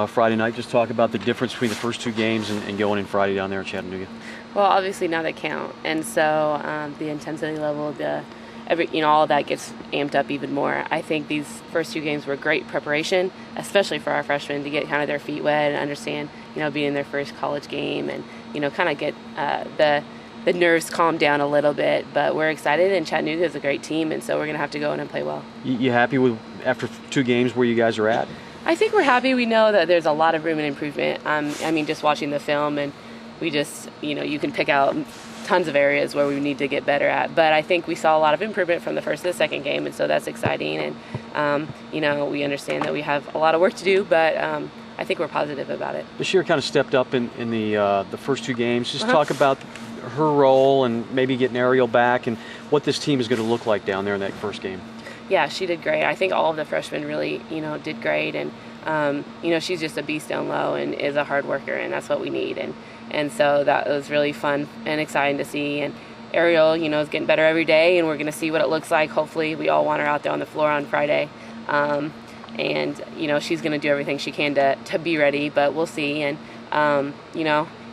Friday night. Just talk about the difference between the first two games and going in Friday down there in Chattanooga. Well, obviously now they count, and so the intensity level, all of that gets amped up even more. I think these first two games were great preparation, especially for our freshmen to get kind of their feet wet and understand, being their first college game and, kind of get the nerves calmed down a little bit. But we're excited, and Chattanooga is a great team, and so we're going to have to go in and play well. You happy with, after two games, where you guys are at? I think we're happy. We know that there's a lot of room and improvement. Just watching the film, and we just, you can pick out tons of areas where we need to get better at. But I think we saw a lot of improvement from the first to the second game, and so that's exciting. And, we understand that we have a lot of work to do, but I think we're positive about it. Bashir kind of stepped up in the first two games. Just talk about her role and maybe getting Ariel back and what this team is going to look like down there in that first game. Yeah, she did great. I think all of the freshmen really, did great. And, she's just a beast down low and is a hard worker, and that's what we need. And so that was really fun and exciting to see. And Ariel, is getting better every day, and we're going to see what it looks like. Hopefully we all want her out there on the floor on Friday. She's going to do everything she can to be ready, but we'll see. And,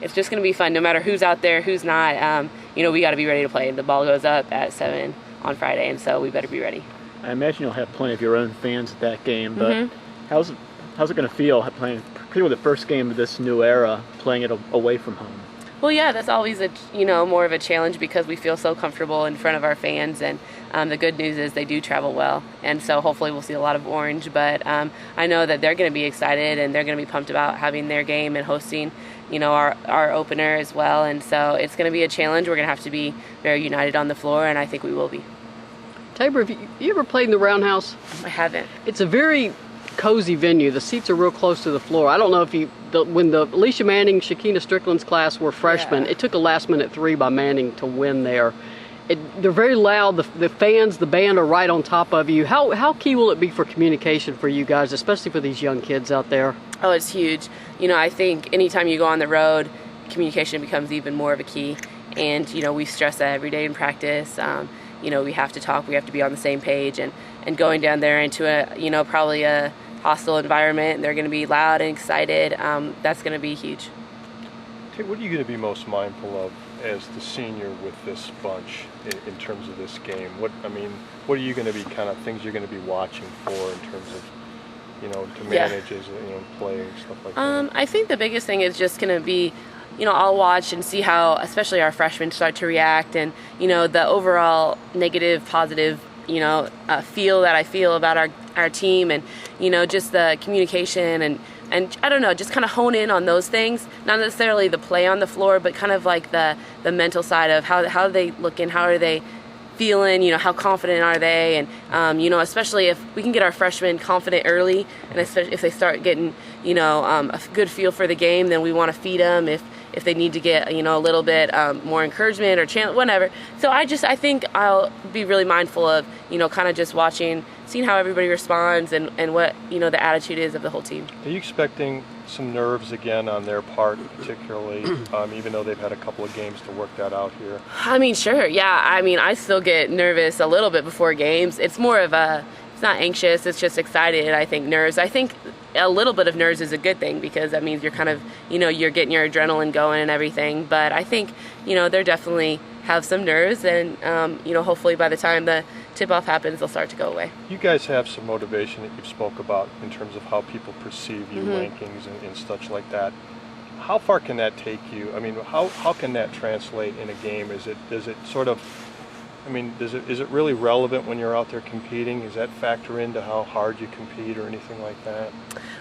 it's just going to be fun no matter who's out there, who's not. We got to be ready to play. The ball goes up at 7 on Friday, and so we better be ready. I imagine you'll have plenty of your own fans at that game, but how's it going to feel playing, particularly the first game of this new era, playing it away from home? Well, yeah, that's always more of a challenge because we feel so comfortable in front of our fans, and the good news is they do travel well, and so hopefully we'll see a lot of orange. But I know that they're going to be excited and they're going to be pumped about having their game and hosting, our opener as well, and so it's going to be a challenge. We're going to have to be very united on the floor, and I think we will be. Tabor, have you ever played in the Roundhouse? I haven't. It's a very cozy venue. The seats are real close to the floor. I don't know if when the Alicia Manning, Shakina Strickland's class were freshmen, It took a last-minute three by Manning to win there. They're very loud. The fans, the band are right on top of you. How key will it be for communication for you guys, especially for these young kids out there? Oh, it's huge. I think anytime you go on the road, communication becomes even more of a key. And, we stress that every day in practice. We have to talk. We have to be on the same page. And going down there into a, probably a hostile environment, and they're going to be loud and excited. That's going to be huge. What are you going to be most mindful of as the senior with this bunch in terms of this game? What are you going to be kind of things you're going to be watching for in terms of, to manage as play and stuff like that? I think the biggest thing is just going to be, I'll watch and see how, especially our freshmen, start to react, and the overall negative, positive, feel that I feel about our team, and just the communication and I don't know, just kind of hone in on those things, not necessarily the play on the floor, but kind of like the mental side of how are they looking, how are they feeling, how confident are they, and especially if we can get our freshmen confident early, and especially if they start getting a good feel for the game, then we want to feed them if they need to get a little bit more encouragement or challenge, whatever. So I think I'll be really mindful of kind of just watching, seeing how everybody responds and what the attitude is of the whole team. Are you expecting some nerves again on their part, particularly, even though they've had a couple of games to work that out here? Sure, yeah. I still get nervous a little bit before games. It's more of it's not anxious, it's just excited. I think nerves. I think a little bit of nerves is a good thing because that means you're kind of, you're getting your adrenaline going and everything. But I think, they're definitely have some nerves, and, hopefully by the time the tip-off happens, they'll start to go away. You guys have some motivation that you've spoke about in terms of how people perceive you, rankings and such like that. How far can that take you? How can that translate in a game? Is it really relevant when you're out there competing? Does that factor into how hard you compete or anything like that?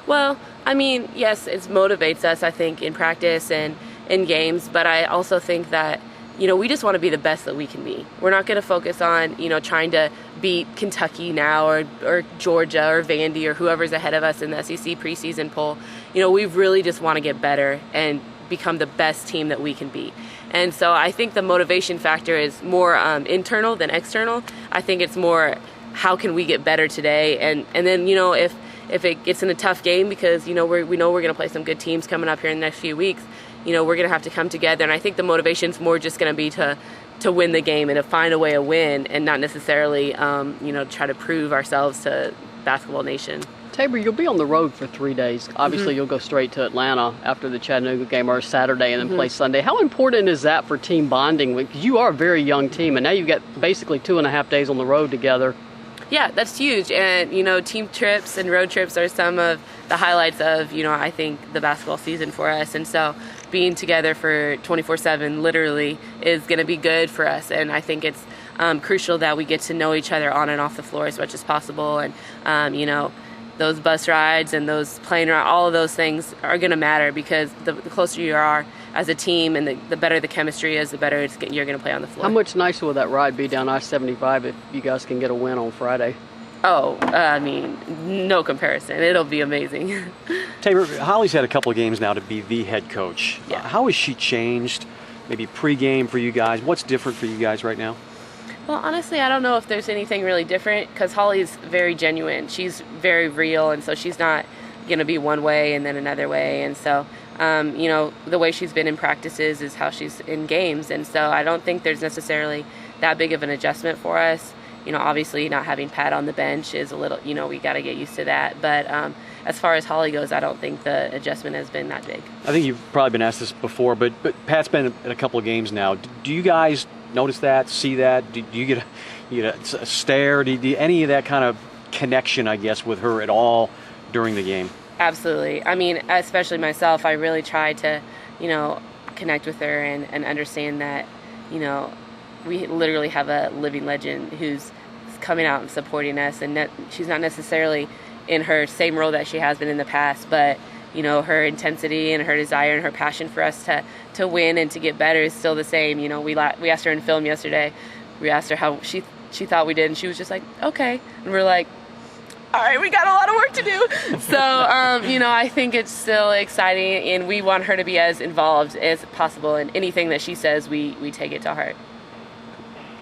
Well, yes, it motivates us, I think, in practice and in games, but I also think that we just want to be the best that we can be. We're not going to focus on, trying to beat Kentucky now or Georgia or Vandy or whoever's ahead of us in the SEC preseason poll. We really just want to get better and become the best team that we can be. And so I think the motivation factor is more internal than external. I think it's more how can we get better today, and then if it gets in a tough game because we know we're going to play some good teams coming up here in the next few weeks. We're going to have to come together, and I think the motivation's more just going to be to win the game and to find a way to win, and not necessarily try to prove ourselves to Basketball Nation. Tabor, you'll be on the road for 3 days. Obviously, you'll go straight to Atlanta after the Chattanooga game or Saturday and then play Sunday. How important is that for team bonding? Because you are a very young team, and now you've got basically 2.5 days on the road together. Yeah, that's huge. And, team trips and road trips are some of the highlights of, I think the basketball season for us. And so being together for 24/7 literally is going to be good for us. And I think it's crucial that we get to know each other on and off the floor as much as possible. And, those bus rides and those plane rides, all of those things are going to matter, because the closer you are as a team and the better the chemistry is, the better you're going to play on the floor. How much nicer will that ride be down I-75 if you guys can get a win on Friday? Oh, no comparison. It'll be amazing. Tabor, Holly's had a couple of games now to be the head coach. Yeah. How has she changed, maybe pregame for you guys? What's different for you guys right now? Well, honestly, I don't know if there's anything really different, because Holly's very genuine. She's very real, and so she's not going to be one way and then another way. And so, the way she's been in practices is how she's in games. And so I don't think there's necessarily that big of an adjustment for us. Obviously not having Pat on the bench is a little, we got to get used to that. But as far as Holly goes, I don't think the adjustment has been that big. I think you've probably been asked this before, but Pat's been in a couple of games now. Do you guys notice that, see that? Do you get a stare? Do you any of that kind of connection, I guess, with her at all during the game? Absolutely. I mean, especially myself, I really try to, connect with her and understand that, we literally have a living legend who's coming out and supporting us, and she's not necessarily in her same role that she has been in the past, but her intensity and her desire and her passion for us to win and to get better is still the same. We asked her in film yesterday. We asked her how she thought we did, and she was just like, okay. And we're like, all right, we got a lot of work to do. So, I think it's still exciting, and we want her to be as involved as possible. And anything that she says, we take it to heart.